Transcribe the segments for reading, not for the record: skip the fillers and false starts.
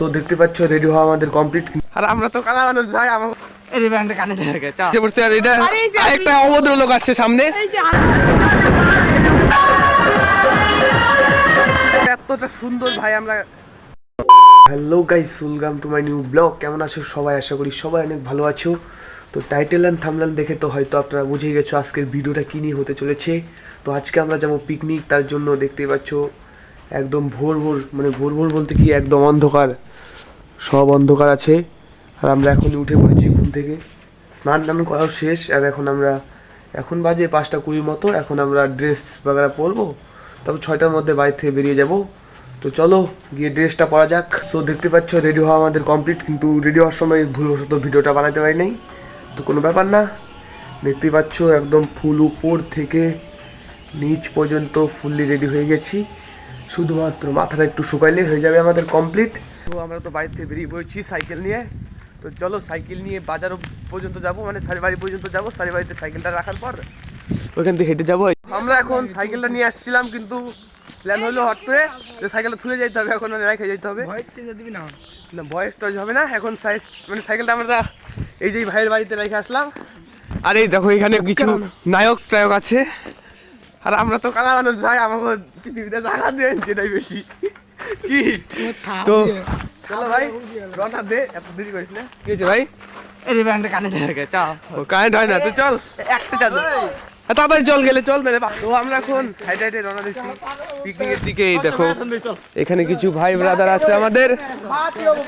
So দেখতে পাচ্ছ ready হওয়া আমাদের কমপ্লিট। আর আমরা তো কানা মানুষ ভাই, আমার এই ব্যাংকটা কানে ঢেকে চা পড়ছে। আর এটা একটা অভদ্র লোক আসছে সামনে, এতটা সুন্দর ভাই। আমরা hello guys, welcome to my new blog. কেমন আছো সবাই? আশা করি সবাই অনেক ভালো আছো। তো টাইটেল অ্যান্ড থাম্বনেল দেখে তো হয়তো আপনারা বুঝেই গেছো আজকের ভিডিওটা কী নিয়ে হতে চলেছে। তো আজকে আমরা যাবো পিকনিক, তার জন্য দেখতেই পাচ্ছ একদম ভোর বলতে কি একদম অন্ধকার, সব অন্ধকার আছে। আর আমরা এখন উঠে পড়েছি ঘুম থেকে, স্নান টান করাও শেষ। আর এখন বাজে 5:20 মতো। এখন আমরা ড্রেস বাগেরা পরবো, তারপর 6টার মধ্যে বাড়ি থেকে বেরিয়ে যাব। তো চলো গিয়ে ড্রেসটা পরা যাক। সো দেখতে পাচ্ছ রেডি হওয়া আমাদের কমপ্লিট, কিন্তু রেডি হওয়ার সময় ভুলবশত ভিডিওটা বানাতে পারি নাই। তো কোনো ব্যাপার না, দেখতেই পাচ্ছ একদম ফুল উপর থেকে নিচ পর্যন্ত ফুললি রেডি হয়ে গেছি। শুধুমাত্র মাথাটা একটু শুকাইলে হয়ে যাবে আমাদের কমপ্লিট। তো আমরা তো বাড়ি থেকে বেরিয়ে পড়েছি সাইকেল নিয়ে। তো চলো সাইকেল নিয়ে বাজার পর্যন্ত যাবো, মানে সারিবাড়ি পর্যন্ত যাবো। সারিবাড়িতে সাইকেলটা রাখার পর ওইখান থেকে হেঁটে যাবো। আমরা এখন সাইকেলটা নিয়ে আসছিলাম, কিন্তু প্ল্যান হলো হট করে যে সাইকেলটা তুলে যেতে হবে, এখন রেখে যেতে হবে। না বয়স তো হবে না এখন, মানে সাইকেলটা আমরা এই যে ভাইয়ের বাড়িতে রেখে আসলাম। আর এই দেখো এখানে কিছু নায়ক টায়ক আছে। আর আমরা তো কানা মানুষ ভাই, আমাকে পৃথিবীতে জায়গা দেন সেটাই বেশি কি। তো চলো ভাই রওনা দে, এত দেরি করিস না। কি হয়েছে ভাই? এই ব্যাংকটা কানে ঢেকে চা কানেক্ট হয় না, তো চল একটা চাল তাড়াতাড়ি চল, গেলে চল মেরে। তো আমরা এখন হাইটে হাইটে রওনা দিচ্ছি পিকনিকের দিকে। এই দেখো এখানে কিছু ভাই ব্রাদার আছে আমাদের,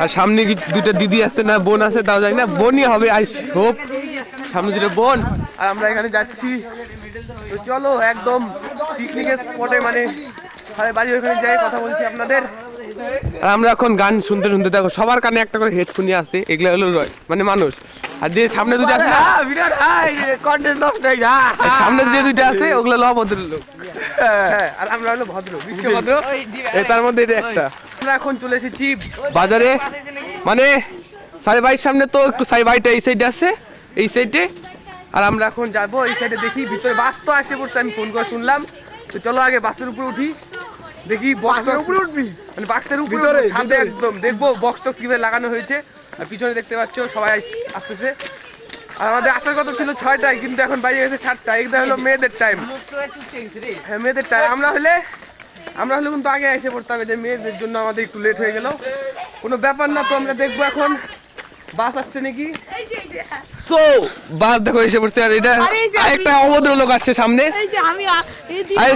আর সামনে দুটো দিদি আছে, না বোন আছে তাও জানি না, বোনই হবে আই হোপ। সামনে দুটো বোন, আর আমরা এখানে যাচ্ছি। তো চলো একদম পিকনিকের স্পটে, মানে বাড়ি ওইখানে যাই কথা বলছি আপনাদের। আর আমরা এখন গান শুনতে শুনতে দেখো সবার কানে একটা করে হেডফোন নিয়ে আসতে, এগুলো হলো মানে মানুষ। আর যে সামনে দুটো আছে, সামনে যে দুটো আছে ওগুলো হলো অভদ্র লোক, আর আমরা হলো ভদ্র, বিশ্বভদ্র। তার মধ্যে এটা একটা। আমরা এখন চলে এসেছি বাজারে, মানে সারিবাড়ির সামনে। তো একটু সারিবাড়িটা এই সাইডে আছে, এই সাইডে। আর আমরা এখন যাবো এই সাইডে, দেখি ভিতরে বাস তো আসে পড়ছে, আমি ফোন করে শুনলাম। তো চলো আগে বাসের উপরে উঠি, দেখি বক্সের উপরে উঠবি, মানে বাক্সের উপরে ছাদে একদম দেখবো বক্স টক্স কিভাবে লাগানো হয়েছে। আর পিছনে দেখতে পাচ্ছ সবাই আসতেছে। আর আমাদের আসার কথা ছিল 6টায়, কিন্তু এখন বাইরে গেছে 7টা। এটা হলো মেয়েদের টাইম, হ্যাঁ মেয়েদের টাইম। আমরা হলে কিন্তু আগে এসে পড়তাম, যে মেয়েদের জন্য আমাদের একটু লেট হয়ে গেল। কোনো ব্যাপার না, তো আমরা দেখবো এখন বাস আসছে নাকি। তো বাস দেখো এসে পড়ছে। আর এটা একটা অভদ্র লোক আসছে সামনে,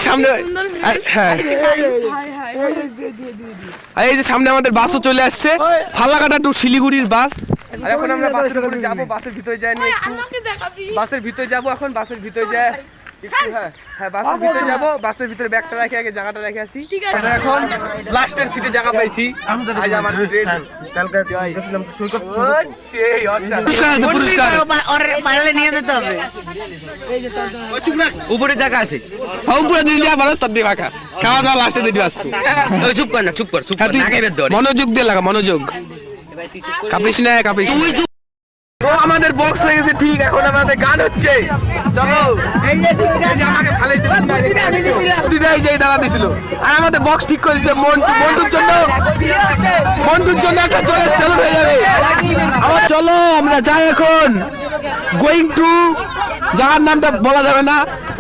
সামনে। হ্যাঁ এই যে সামনে আমাদের বাসও চলে আসছে, ফালাকাটা টু শিলিগুড়ির বাস। আর এখন আমরা বাসের উপরে যাবো, বাসের ভিতরে যাই নিয়ে একটু, বাসের ভিতরে যাবো এখন। বাসের ভিতরে যায় একটু, হ্যাঁ বাসের ভিতরে যাবো। বাসের ভিতরে ব্যাগটা রেখে আগে জায়গাটা রেখে আসি। আমরা এখন লাস্টের সিটে জায়গা পাইছি। উপরে জায়গা আছে, খাওয়া দাওয়া লাস্টে দিতে আসবো। চুপ কর না, চুপ কর। মনোযোগ দিয়ে লাগা, মনোযোগ। কাপিস না, কাপিস। তো আমাদের বক্স হয়ে গেছে ঠিক, এখন আমাদের গান হচ্ছে। চলো আমাকে ভালোই দাঁড়া দিছিল। আর আমাদের বক্স ঠিক করে দিচ্ছে মন্টুর জন্য একটা চলে চালু হয়ে যাবে। আবার চলো আমরা যাই এখন গোয়িং টু, জায়গার নামটা বলা যাবে না,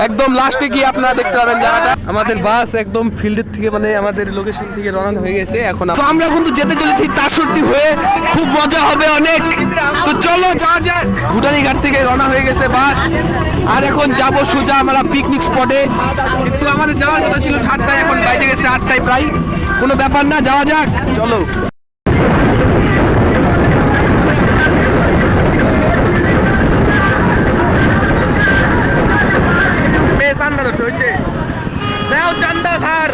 একদম লাস্টে গিয়ে আপনারা দেখতে পাবেন জায়গাটা। আমাদের বাস একদম ফিল্ডের থেকে, মানে আমাদের লোকেশন থেকে রওনা হয়ে গেছে। এখন আমরা কিন্তু যেতে চলেছি তারসর্দি হয়ে, খুব মজা হবে অনেক। তো চলো যাওয়া যাক। ভুটানি ঘাট থেকে রওনা হয়ে গেছে বাস, আর এখন যাবো সোজা আমরা পিকনিক স্পটে। কিন্তু আমাদের যাওয়ার কথা ছিল 7টায়, এখন বাইরে গেছে 8টায় প্রায়। কোনো ব্যাপার না, যাওয়া যাক চলো। চান্দা ধরতে হচ্ছে, দেও চান্দা ধার।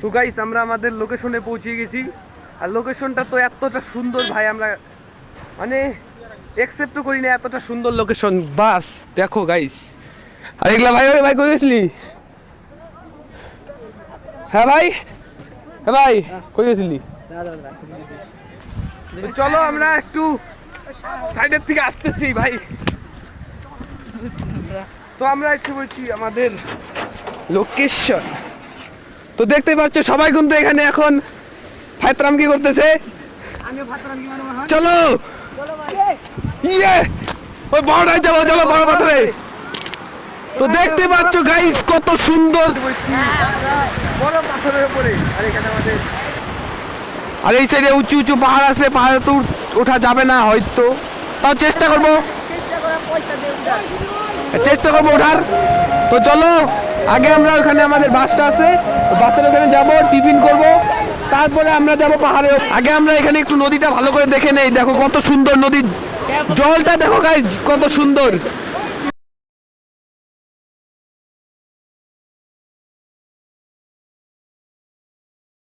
তো গাইস আমরা আমাদের লোকেশনে পৌঁছে গেছি। আর লোকেশনটা তো এতটা সুন্দর ভাই, আমরা মানে একসেপ্টও করি না এতটা সুন্দর লোকেশন। বাস দেখো গাইস। আর এগুলা ভাই, ওই ভাই কই গেছিলি? হ্যাঁ ভাই, হ্যাঁ ভাই কই গেছিলি? তো চলো আমরা একটু সাইডের থেকে আসতেছি ভাই। তো আমরা এসে বলছি আমাদের লোকেশন। তো দেখতে পাচ্ছ সবাই কিন্তু এখানে এখন ফায়তরাম কি করতেছে। চলো ইয়ে ওই বড়টাই যাবো, চলো বড় পাথরে। তো দেখতে পাচ্ছ গাইস কত সুন্দর বড় পাথরের উপরে। আর এখানে আমাদের আর এই সাইডে উঁচু উঁচু পাহাড় আছে, পাহাড়ে তো ওঠা যাবে না হয়তো, তাও চেষ্টা করবো ওঠার। তো চলো আগে আমরা ওখানে আমাদের বাসটা আছে, বাসের ওখানে যাবো, টিফিন করব, তারপরে আমরা যাব পাহাড়ে। আগে আমরা এখানে একটু নদীটা ভালো করে দেখে নেই। দেখো কত সুন্দর নদীর জলটা, দেখো গাইস কত সুন্দর।